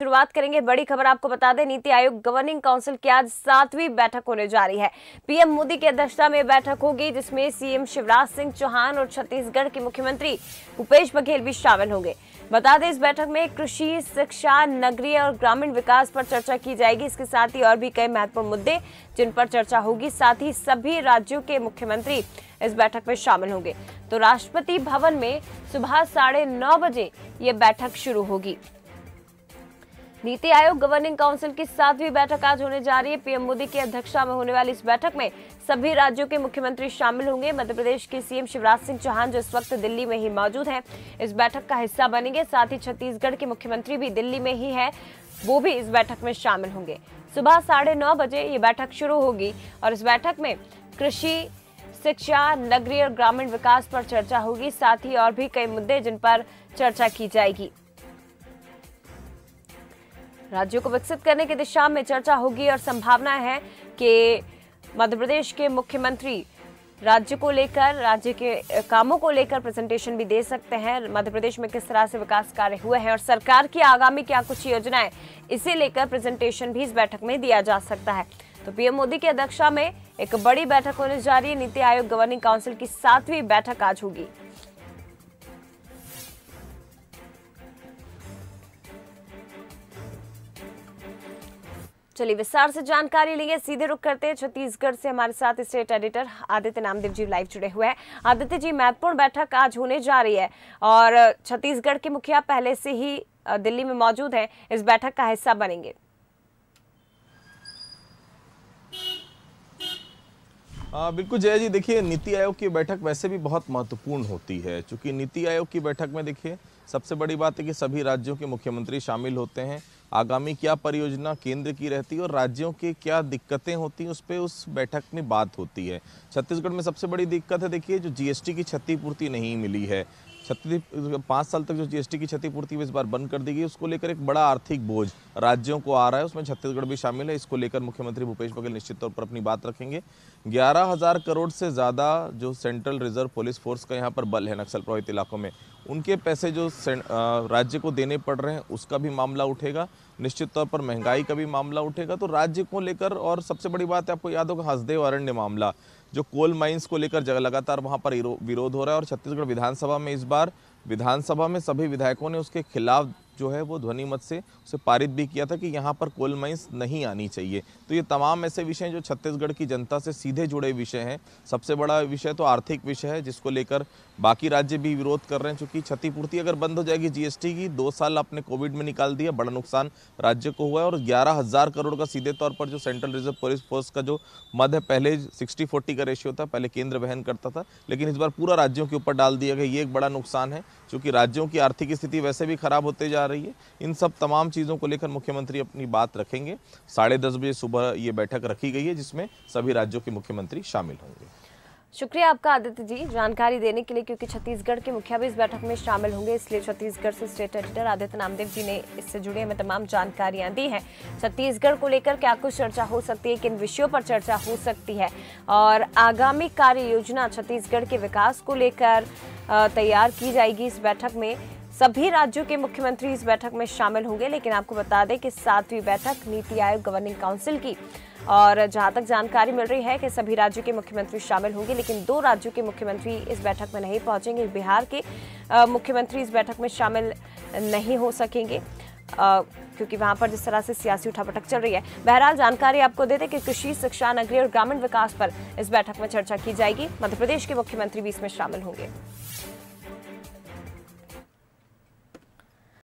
शुरुआत करेंगे बड़ी खबर। आपको बता दें, नीति आयोग गवर्निंग काउंसिल की आज 7वीं बैठक होने जा रही है। पीएम मोदी की अध्यक्षता में बैठक होगी, जिसमें सीएम शिवराज सिंह चौहान और छत्तीसगढ़ के मुख्यमंत्री भूपेश बघेल भी शामिल होंगे। बता दें, इस बैठक में कृषि, शिक्षा, नगरीय और ग्रामीण विकास पर चर्चा की जाएगी। इसके साथ ही और भी कई महत्वपूर्ण मुद्दे जिन पर चर्चा होगी। साथ ही सभी राज्यों के मुख्यमंत्री इस बैठक में शामिल होंगे। तो राष्ट्रपति भवन में सुबह 9:30 बजे ये बैठक शुरू होगी। नीति आयोग गवर्निंग काउंसिल की 7वीं बैठक आज होने जा रही है। पीएम मोदी की अध्यक्षता में होने वाली इस बैठक में सभी राज्यों के मुख्यमंत्री शामिल होंगे। मध्य प्रदेश के सीएम शिवराज सिंह चौहान, जो इस वक्त दिल्ली में ही मौजूद हैं, इस बैठक का हिस्सा बनेंगे। साथ ही छत्तीसगढ़ के मुख्यमंत्री भी दिल्ली में ही है, वो भी इस बैठक में शामिल होंगे। सुबह 9:30 बजे ये बैठक शुरू होगी और इस बैठक में कृषि, शिक्षा, नगरीय और ग्रामीण विकास पर चर्चा होगी। साथ ही और भी कई मुद्दे जिन पर चर्चा की जाएगी। राज्यों को विकसित करने की दिशा में चर्चा होगी और संभावना है कि मध्य प्रदेश के मुख्यमंत्री राज्य को लेकर, राज्य के कामों को लेकर प्रेजेंटेशन भी दे सकते हैं। मध्य प्रदेश में किस तरह से विकास कार्य हुए हैं और सरकार की आगामी क्या कुछ योजनाएं, इसे लेकर प्रेजेंटेशन भी इस बैठक में दिया जा सकता है। तो पीएम मोदी की अध्यक्षता में एक बड़ी बैठक होने जा रही है। नीति आयोग गवर्निंग काउंसिल की 7वीं बैठक आज होगी। चलिए विस्तार से जानकारी लेंगे, सीधे रुख करते हैं छत्तीसगढ़ से। हमारे साथ state editor Aditya Namdev ji live जुड़े हुए हैं। आदित्य जी, महत्वपूर्ण बैठक आज होने जा रही है और छत्तीसगढ़ के मुखिया पहले से ही दिल्ली में मौजूद हैं, इस बैठक का हिस्सा बनेंगे। बिल्कुल जय जी, देखिए नीति आयोग की बैठक वैसे भी बहुत महत्वपूर्ण होती है, क्योंकि नीति आयोग की बैठक में देखिए सबसे बड़ी बात है कि सभी राज्यों के मुख्यमंत्री शामिल होते हैं। आगामी क्या परियोजना केंद्र की रहती है और राज्यों की क्या दिक्कतें होती हैं, उस पर उस बैठक में बात होती है। छत्तीसगढ़ में सबसे बड़ी दिक्कत है, देखिए जो जीएसटी की क्षतिपूर्ति नहीं मिली है। 5 साल तक जो जीएसटी की क्षतिपूर्ति इस बार बंद कर दी गई, उसको लेकर एक बड़ा आर्थिक बोझ राज्यों को आ रहा है, उसमें छत्तीसगढ़ भी शामिल है। इसको लेकर मुख्यमंत्री भूपेश बघेल निश्चित तौर पर अपनी बात रखेंगे। 11,000 करोड़ से ज़्यादा जो सेंट्रल रिजर्व पुलिस फोर्स का यहाँ पर बल है नक्सल प्रभावित इलाकों में, उनके पैसे जो राज्य को देने पड़ रहे हैं, उसका भी मामला उठेगा। निश्चित तौर पर महंगाई का भी मामला उठेगा। तो राज्य को लेकर, और सबसे बड़ी बात है, आपको याद होगा हसदेव अरण्य मामला, जो कोल माइंस को लेकर लगातार वहां पर विरोध हो रहा है और छत्तीसगढ़ विधानसभा में इस बार विधानसभा में सभी विधायकों ने उसके खिलाफ जो है वो ध्वनि मत से उसे पारित भी किया था कि यहाँ पर कोल माइंस नहीं आनी चाहिए। तो ये तमाम ऐसे विषय हैं जो छत्तीसगढ़ की जनता से सीधे जुड़े विषय हैं। सबसे बड़ा विषय तो आर्थिक विषय है, जिसको लेकर बाकी राज्य भी विरोध कर रहे हैं, क्योंकि क्षतिपूर्ति अगर बंद हो जाएगी जीएसटी की, 2 साल आपने कोविड में निकाल दिया, बड़ा नुकसान राज्य को हुआ है। और 11,000 करोड़ का सीधे तौर पर जो सेंट्रल रिजर्व पुलिस फोर्स का जो मद है, पहले 60-40 का रेशियो था, पहले केंद्र वहन करता था, लेकिन इस बार पूरा राज्यों के ऊपर डाल दिया गया। ये एक बड़ा नुकसान है, क्योंकि राज्यों की आर्थिक स्थिति वैसे भी खराब होते जा रही है। इन सब तमाम चीज़ों को लेकर मुख्यमंत्री अपनी बात रखेंगे। 10:30 बजे सुबह ये बैठक रखी गई है, जिसमें सभी राज्यों के मुख्यमंत्री शामिल होंगे। शुक्रिया आपका आदित्य जी जानकारी देने के लिए, क्योंकि छत्तीसगढ़ के मुखिया भी इस बैठक में शामिल होंगे, इसलिए छत्तीसगढ़ से स्टेट एडिटर आदित्य नामदेव जी ने इससे जुड़े हमें तमाम जानकारियां दी हैं। छत्तीसगढ़ को लेकर क्या कुछ चर्चा हो सकती है, किन विषयों पर चर्चा हो सकती है और आगामी कार्य योजना छत्तीसगढ़ के विकास को लेकर तैयार की जाएगी। इस बैठक में सभी राज्यों के मुख्यमंत्री इस बैठक में शामिल होंगे। लेकिन आपको बता दें कि 7वीं बैठक नीति आयोग गवर्निंग काउंसिल की, और जहां तक जानकारी मिल रही है कि सभी राज्यों के मुख्यमंत्री शामिल होंगे, लेकिन 2 राज्यों के मुख्यमंत्री इस बैठक में नहीं पहुंचेंगे। बिहार के मुख्यमंत्री इस बैठक में शामिल नहीं हो सकेंगे, क्योंकि वहां पर जिस तरह से सियासी उठापटक चल रही है। बहरहाल जानकारी आपको दे दें कि कृषि, शिक्षा, नगरीय और ग्रामीण विकास पर इस बैठक में चर्चा की जाएगी। मध्य प्रदेश के मुख्यमंत्री भी इसमें शामिल होंगे।